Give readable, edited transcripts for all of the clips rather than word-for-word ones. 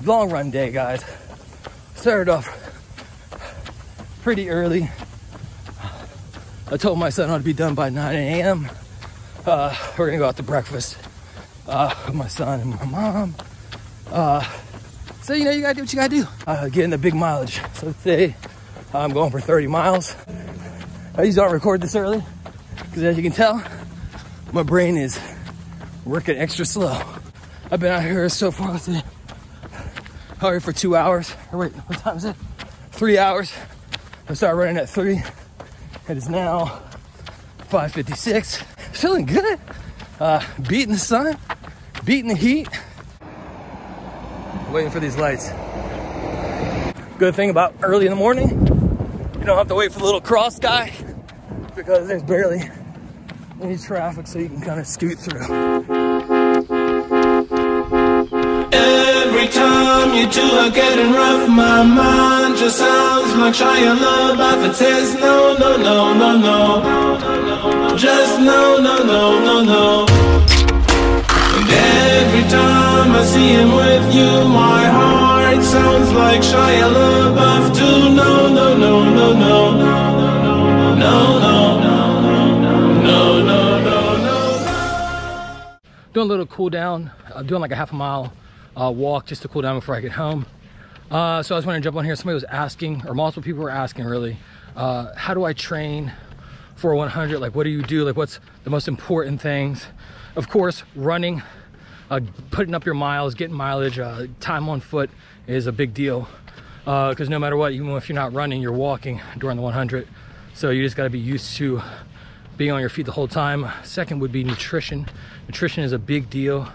long run day, guys. Started off pretty early. I told my son I ought to be done by 9 a.m. We're gonna go out to breakfast with my son and my mom. So you know, you gotta do what you gotta do. Getting the big mileage. So today I'm going for 30 miles. I usually don't record this early because, as you can tell, my brain is working extra slow. I've been out here so far, let's see, out here for 2 hours. Or wait, what time is it? 3 hours. I started running at 3. It is now 5:56. Feeling good. Beating the sun, beating the heat. Waiting for these lights. Good thing about early in the morning, you don't have to wait for the little cross guy because there's barely any traffic, so you can kind of scoot through. Every time you two are getting rough, my mind just sounds like Shia LaBeouf. It says no, no, no, no, no, just no, no, no, no, no. And every time I see him with you, my heart sounds like Shia LaBeouf too. No, no, no, no, no, no, no, no, no, no, no. Doing a little cool down. Doing like a half a mile walk just to cool down before I get home. So I was wanting to jump on here. Somebody was asking, or multiple people were asking really, how do I train for 100? Like, what do you do? Like, what's the most important things? Of course, running, putting up your miles, getting mileage, time on foot is a big deal. Because no matter what, even if you're not running, you're walking during the 100. So you just got to be used to being on your feet the whole time. Second would be nutrition. Nutrition is a big deal.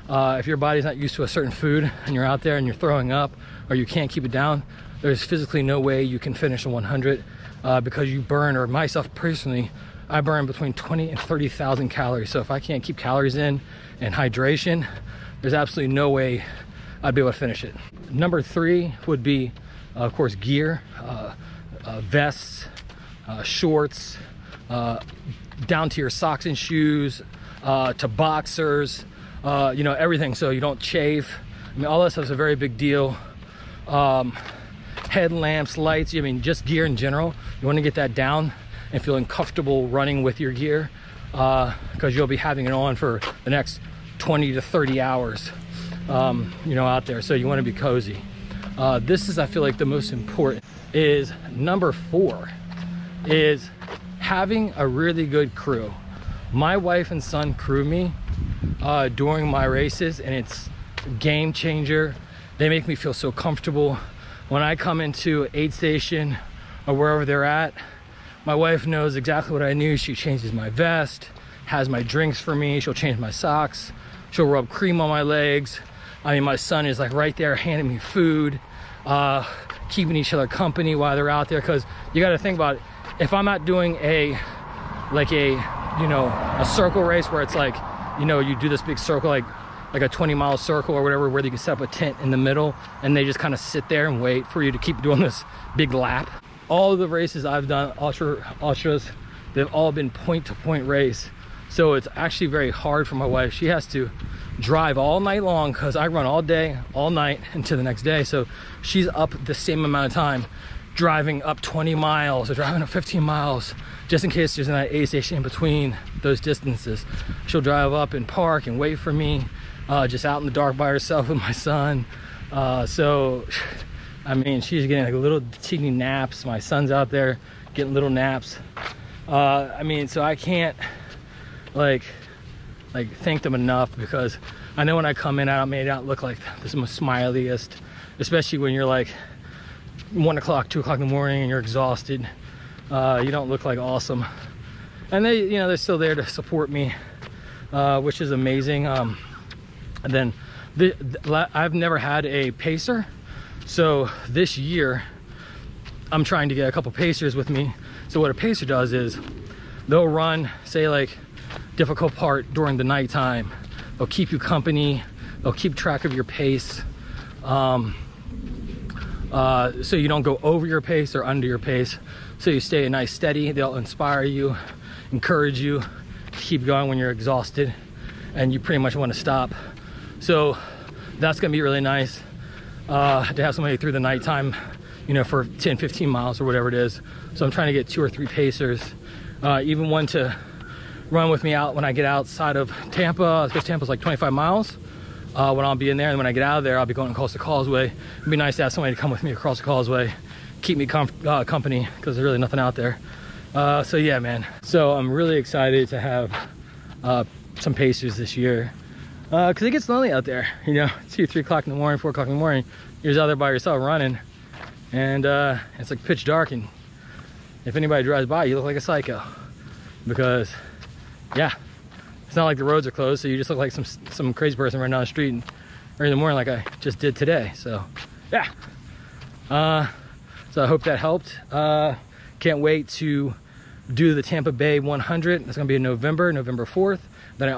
If your body's not used to a certain food and you're out there and you're throwing up or you can't keep it down, there's physically no way you can finish a 100 because you burn, or myself personally, I burn between 20 and 30,000 calories. So if I can't keep calories in and hydration, there's absolutely no way I'd be able to finish it. Number 3 would be, of course, gear, vests, shorts, down to your socks and shoes, to boxers, you know, everything, so you don't chafe. I mean, all that stuff is a very big deal. Headlamps, lights, I mean, just gear in general. You want to get that down and feeling comfortable running with your gear, because you'll be having it on for the next 20 to 30 hours, you know, out there. So you want to be cozy. This is, I feel like, the most important is number 4 is having a really good crew. My wife and son crew me during my races, and it's a game changer. They make me feel so comfortable. When I come into aid station or wherever they're at, my wife knows exactly what I need. She changes my vest, has my drinks for me, she'll change my socks, she'll rub cream on my legs. I mean, my son is like right there handing me food, keeping each other company while they're out there, because you got to think about it. If I'm not doing a circle race where it's like, you know, you do this big circle, like a 20-mile circle or whatever, where you can set up a tent in the middle and they just kind of sit there and wait for you to keep doing this big lap. All of the races I've done, ultras, they've all been point-to-point race. So it's actually very hard for my wife. She has to drive all night long because I run all day, all night into the next day. So she's up the same amount of time driving up 20 miles or driving up 15 miles, just in case there's an aid station in between those distances. She'll drive up and park and wait for me, just out in the dark by herself with my son. So, I mean, she's getting like little teeny naps. My son's out there getting little naps. I mean, so I can't like thank them enough, because I know when I come in, I may not look like the most smiliest, especially when you're like 1 o'clock, 2 o'clock in the morning and you're exhausted. You don't look like awesome. And they, you know, they're still there to support me, which is amazing. And then I've never had a pacer, so this year I'm trying to get a couple pacers with me. So what a pacer does is they'll run, say, like difficult part during the nighttime. They'll keep you company, they'll keep track of your pace, so you don't go over your pace or under your pace, so you stay nice steady. They'll inspire you, encourage you to keep going when you're exhausted and you pretty much want to stop. So that's gonna be really nice. to have somebody through the nighttime, you know, for 10, 15 miles or whatever it is. So I'm trying to get 2 or 3 pacers, even one to run with me out when I get outside of Tampa, because Tampa's like 25 miles. When I'll be in there, and when I get out of there, I'll be going across the causeway. It'd be nice to have somebody to come with me across the causeway, keep me company, because there's really nothing out there. So yeah, man. So I'm really excited to have some pacers this year, because it gets lonely out there. You know, 2, 3 o'clock in the morning, 4 o'clock in the morning, you're just out there by yourself running, and it's like pitch dark, and if anybody drives by, you look like a psycho, because yeah, it's not like the roads are closed, so you just look like some crazy person running down the street early in the morning like I just did today. So yeah, so I hope that helped. Can't wait to do the Tampa Bay 100. That's gonna be in November 4th. Then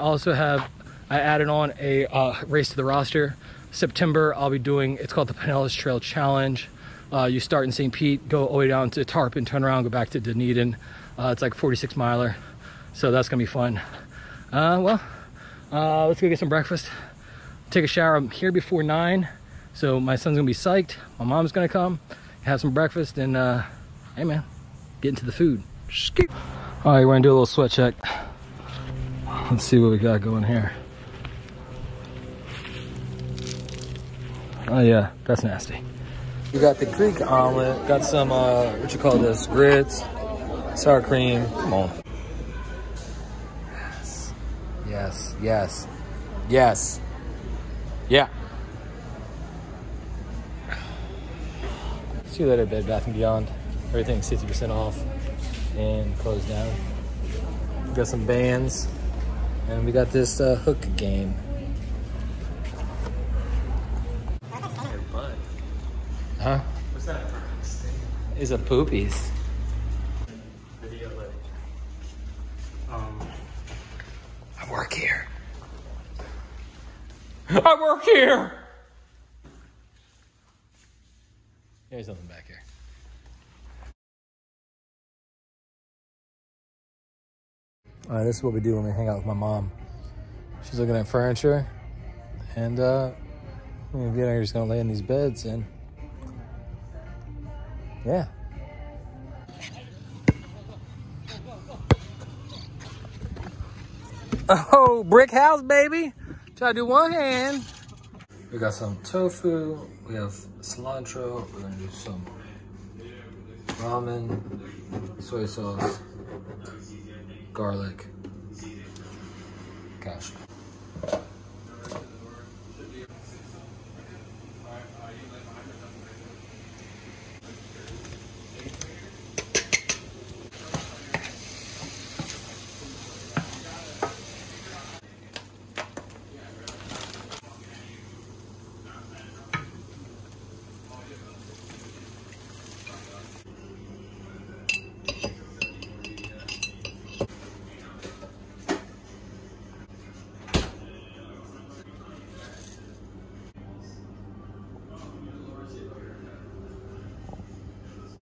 I added on a race to the roster. September, I'll be doing, it's called the Pinellas Trail Challenge. You start in St. Pete, go all the way down to Tarpon, turn around, go back to Dunedin. It's like 46-miler. So that's gonna be fun. Let's go get some breakfast, take a shower. I'm here before 9, so my son's gonna be psyched. My mom's gonna come, have some breakfast, and hey man, get into the food. All right, we're gonna do a little sweat check. Let's see what we got going here. Oh yeah, that's nasty. We got the Greek omelet, got some, what you call this, grits, sour cream. Come on. Yes, yes, yes, yeah. See you later, Bed Bath & Beyond. Everything's 60% off and closed down. We got some bands, and we got this hook game. Huh? What's that? It's a poopies. Video like, I work here. I work here. There's something back here. All right, this is what we do when we hang out with my mom. She's looking at furniture, and me and Vienna are just gonna lay in these beds, and yeah. Oh, brick house, baby. Try to do one hand. We got some tofu. We have cilantro. We're gonna do some ramen, soy sauce, garlic. Gosh.